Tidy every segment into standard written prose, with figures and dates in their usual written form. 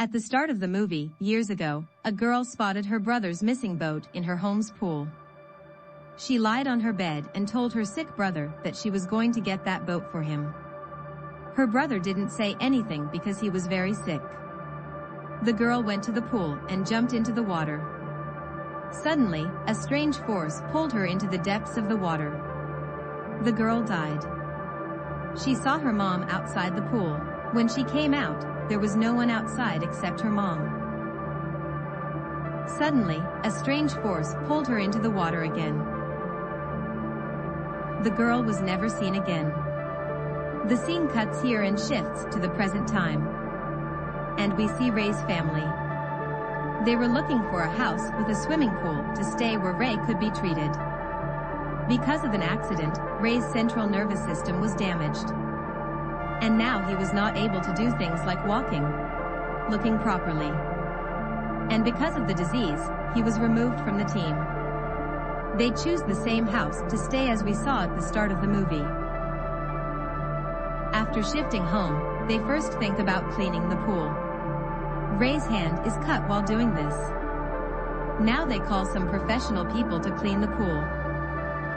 At the start of the movie, years ago, a girl spotted her brother's missing boat in her home's pool. She lied on her bed and told her sick brother that she was going to get that boat for him. Her brother didn't say anything because he was very sick. The girl went to the pool and jumped into the water. Suddenly, a strange force pulled her into the depths of the water. The girl died. She saw her mom outside the pool. When she came out, there was no one outside except her mom. Suddenly, a strange force pulled her into the water again. The girl was never seen again. The scene cuts here and shifts to the present time. And we see Ray's family. They were looking for a house with a swimming pool to stay where Ray could be treated. Because of an accident, Ray's central nervous system was damaged. And now he was not able to do things like walking, looking properly. And because of the disease, he was removed from the team. They choose the same house to stay as we saw at the start of the movie. After shifting home, they first think about cleaning the pool. Ray's hand is cut while doing this. Now they call some professional people to clean the pool.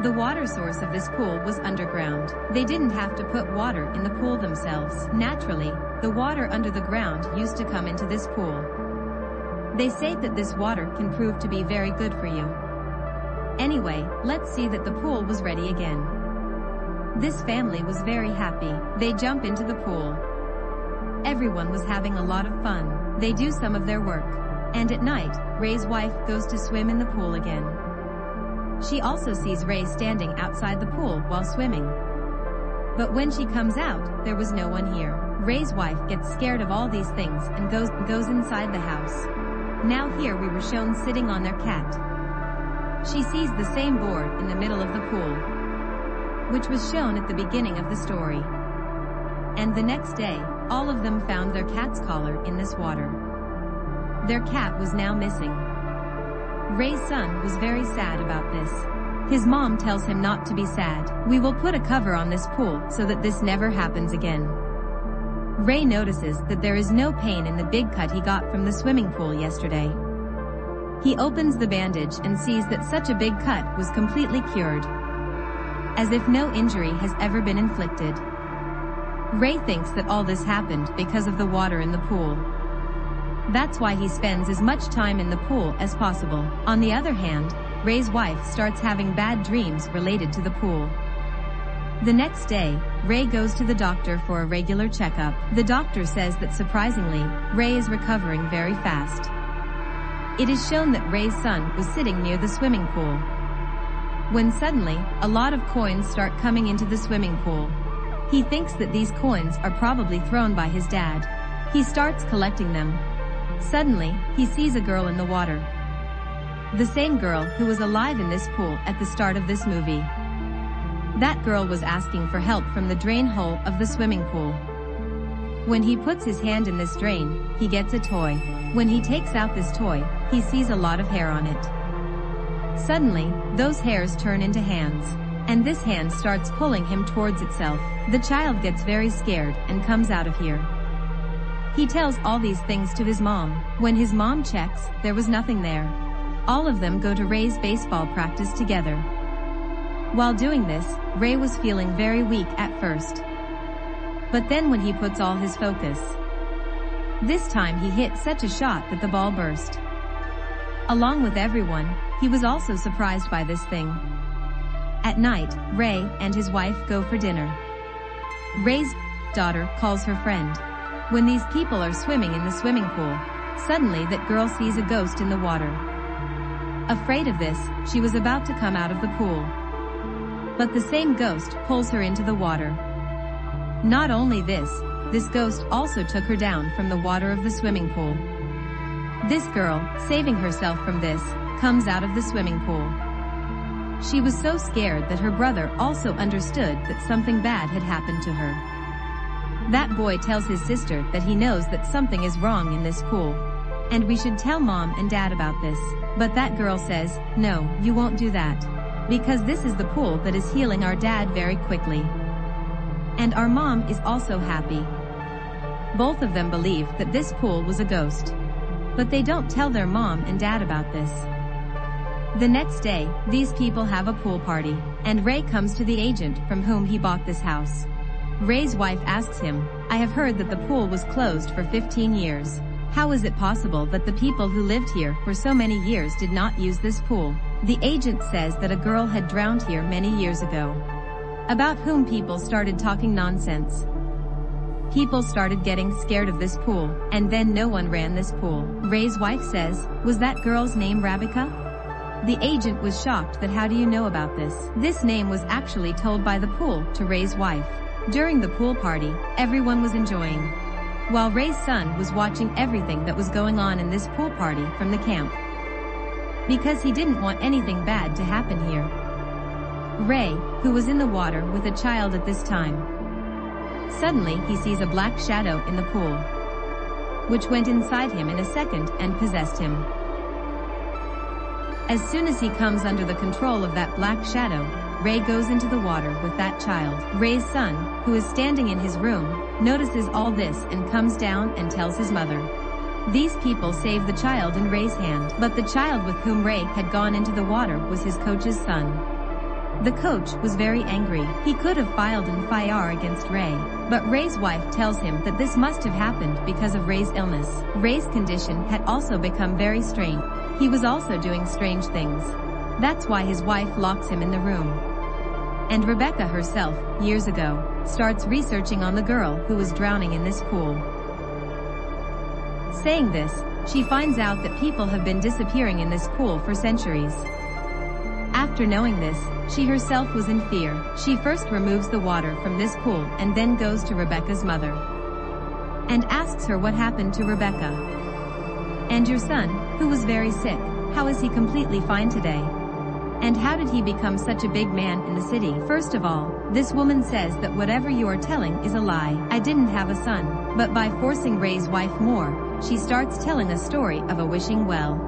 The water source of this pool was underground. They didn't have to put water in the pool themselves. Naturally, the water under the ground used to come into this pool. They say that this water can prove to be very good for you. Anyway, let's see that the pool was ready again. This family was very happy. They jump into the pool. Everyone was having a lot of fun. They do some of their work. And at night, Ray's wife goes to swim in the pool again. She also sees Ray standing outside the pool while swimming. But when she comes out, there was no one here. Ray's wife gets scared of all these things and goes inside the house. Now here we were shown sitting on their cat. She sees the same board in the middle of the pool, which was shown at the beginning of the story. And the next day, all of them found their cat's collar in this water. Their cat was now missing. Ray's son was very sad about this. His mom tells him not to be sad. We will put a cover on this pool so that this never happens again. Ray notices that there is no pain in the big cut he got from the swimming pool yesterday. He opens the bandage and sees that such a big cut was completely cured, as if no injury has ever been inflicted. Ray thinks that all this happened because of the water in the pool. That's why he spends as much time in the pool as possible. On the other hand, Ray's wife starts having bad dreams related to the pool. The next day, Ray goes to the doctor for a regular checkup. The doctor says that surprisingly, Ray is recovering very fast. It is shown that Ray's son was sitting near the swimming pool, when suddenly, a lot of coins start coming into the swimming pool. He thinks that these coins are probably thrown by his dad. He starts collecting them. Suddenly, he sees a girl in the water. The same girl who was alive in this pool at the start of this movie. That girl was asking for help from the drain hole of the swimming pool. When he puts his hand in this drain, he gets a toy. When he takes out this toy, he sees a lot of hair on it. Suddenly, those hairs turn into hands, and this hand starts pulling him towards itself. The child gets very scared and comes out of here. He tells all these things to his mom. When his mom checks, there was nothing there. All of them go to Ray's baseball practice together. While doing this, Ray was feeling very weak at first. But then when he puts all his focus, this time he hit such a shot that the ball burst. Along with everyone, he was also surprised by this thing. At night, Ray and his wife go for dinner. Ray's daughter calls her friend. When these people are swimming in the swimming pool, suddenly that girl sees a ghost in the water. Afraid of this, she was about to come out of the pool. But the same ghost pulls her into the water. Not only this ghost also took her down from the water of the swimming pool. This girl, saving herself from this, comes out of the swimming pool. She was so scared that her brother also understood that something bad had happened to her. That boy tells his sister that he knows that something is wrong in this pool, and we should tell mom and dad about this. But that girl says, "No, you won't do that. Because this is the pool that is healing our dad very quickly. And our mom is also happy." Both of them believe that this pool was a ghost. But they don't tell their mom and dad about this. The next day, these people have a pool party, and Ray comes to the agent from whom he bought this house. Ray's wife asks him, "I have heard that the pool was closed for 15 years. How is it possible that the people who lived here for so many years did not use this pool?" The agent says that a girl had drowned here many years ago, about whom people started talking nonsense. People started getting scared of this pool, and then no one ran this pool. Ray's wife says, "Was that girl's name Rebecca?" The agent was shocked that how do you know about this? This name was actually told by the pool to Ray's wife. During the pool party, everyone was enjoying, while Ray's son was watching everything that was going on in this pool party from the camp, because he didn't want anything bad to happen here. Ray, who was in the water with a child at this time, suddenly he sees a black shadow in the pool, which went inside him in a second and possessed him. As soon as he comes under the control of that black shadow, Ray goes into the water with that child. Ray's son, who is standing in his room, notices all this and comes down and tells his mother. These people save the child in Ray's hand, but the child with whom Ray had gone into the water was his coach's son. The coach was very angry. He could have filed an FIR against Ray, but Ray's wife tells him that this must have happened because of Ray's illness. Ray's condition had also become very strange. He was also doing strange things. That's why his wife locks him in the room. And Rebecca herself, years ago, starts researching on the girl who was drowning in this pool. Saying this, she finds out that people have been disappearing in this pool for centuries. After knowing this, she herself was in fear. She first removes the water from this pool and then goes to Rebecca's mother and asks her what happened to Rebecca. "And your son, who was very sick, how is he completely fine today? And how did he become such a big man in the city?" First of all, this woman says that whatever you are telling is a lie. I didn't have a son. But by forcing Ray's wife more, she starts telling a story of a wishing well.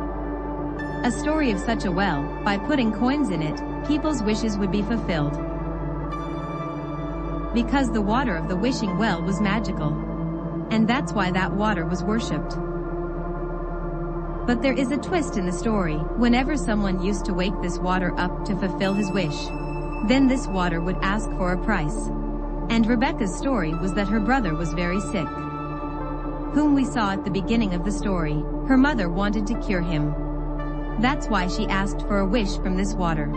A story of such a well, by putting coins in it, people's wishes would be fulfilled. Because the water of the wishing well was magical. And that's why that water was worshipped. But there is a twist in the story. Whenever someone used to wake this water up to fulfill his wish, then this water would ask for a price. And Rebecca's story was that her brother was very sick, whom we saw at the beginning of the story. Her mother wanted to cure him. That's why she asked for a wish from this water.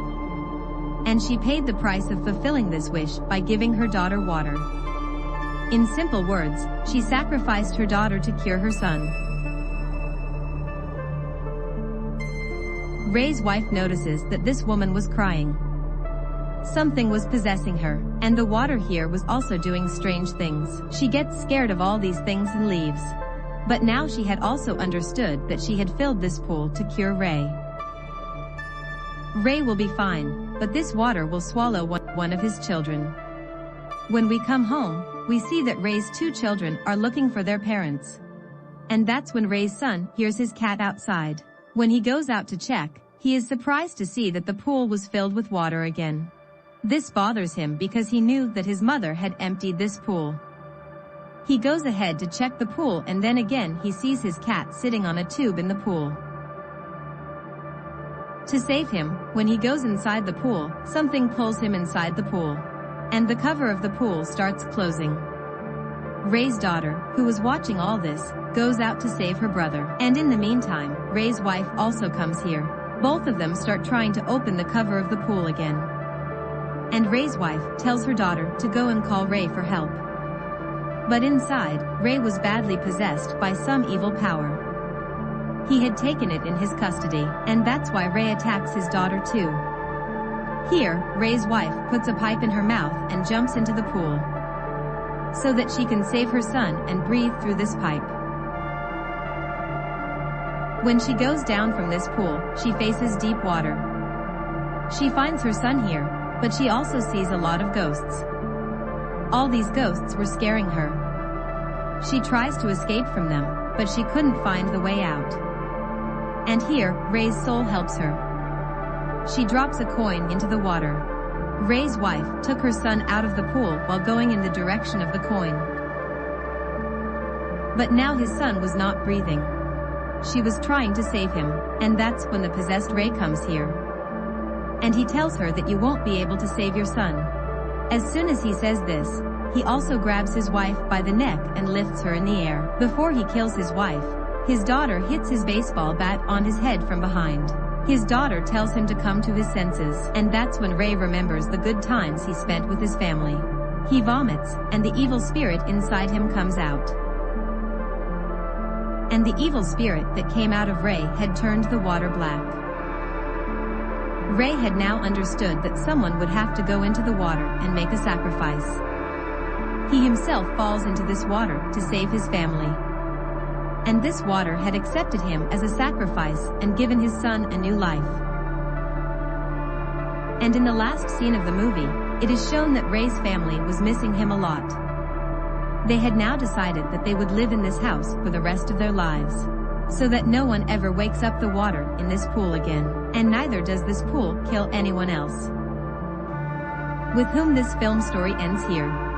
And she paid the price of fulfilling this wish by giving her daughter water. In simple words, she sacrificed her daughter to cure her son. Ray's wife notices that this woman was crying. Something was possessing her, and the water here was also doing strange things. She gets scared of all these things and leaves. But now she had also understood that she had filled this pool to cure Ray. Ray will be fine, but this water will swallow one of his children. When we come home, we see that Ray's two children are looking for their parents. And that's when Ray's son hears his cat outside. When he goes out to check, he is surprised to see that the pool was filled with water again. This bothers him because he knew that his mother had emptied this pool. He goes ahead to check the pool and then again he sees his cat sitting on a tube in the pool. To save him, when he goes inside the pool, something pulls him inside the pool. And the cover of the pool starts closing. Ray's daughter, who was watching all this, goes out to save her brother. And in the meantime, Ray's wife also comes here. Both of them start trying to open the cover of the pool again. And Ray's wife tells her daughter to go and call Ray for help. But inside, Ray was badly possessed by some evil power. He had taken it in his custody, and that's why Ray attacks his daughter too. Here, Ray's wife puts a pipe in her mouth and jumps into the pool, so that she can save her son and breathe through this pipe. When she goes down from this pool, she faces deep water. She finds her son here, but she also sees a lot of ghosts. All these ghosts were scaring her. She tries to escape from them, but she couldn't find the way out. And here, Ray's soul helps her. She drops a coin into the water. Ray's wife took her son out of the pool while going in the direction of the coin. But now his son was not breathing. She was trying to save him, and that's when the possessed Ray comes here. And he tells her that you won't be able to save your son. As soon as he says this, he also grabs his wife by the neck and lifts her in the air. Before he kills his wife, his daughter hits his baseball bat on his head from behind. His daughter tells him to come to his senses, and that's when Ray remembers the good times he spent with his family. He vomits, and the evil spirit inside him comes out. And the evil spirit that came out of Ray had turned the water black. Ray had now understood that someone would have to go into the water and make a sacrifice. He himself falls into this water to save his family. And this water had accepted him as a sacrifice and given his son a new life. And in the last scene of the movie, it is shown that Ray's family was missing him a lot. They had now decided that they would live in this house for the rest of their lives, so that no one ever wakes up the water in this pool again, and neither does this pool kill anyone else. With whom this film story ends here.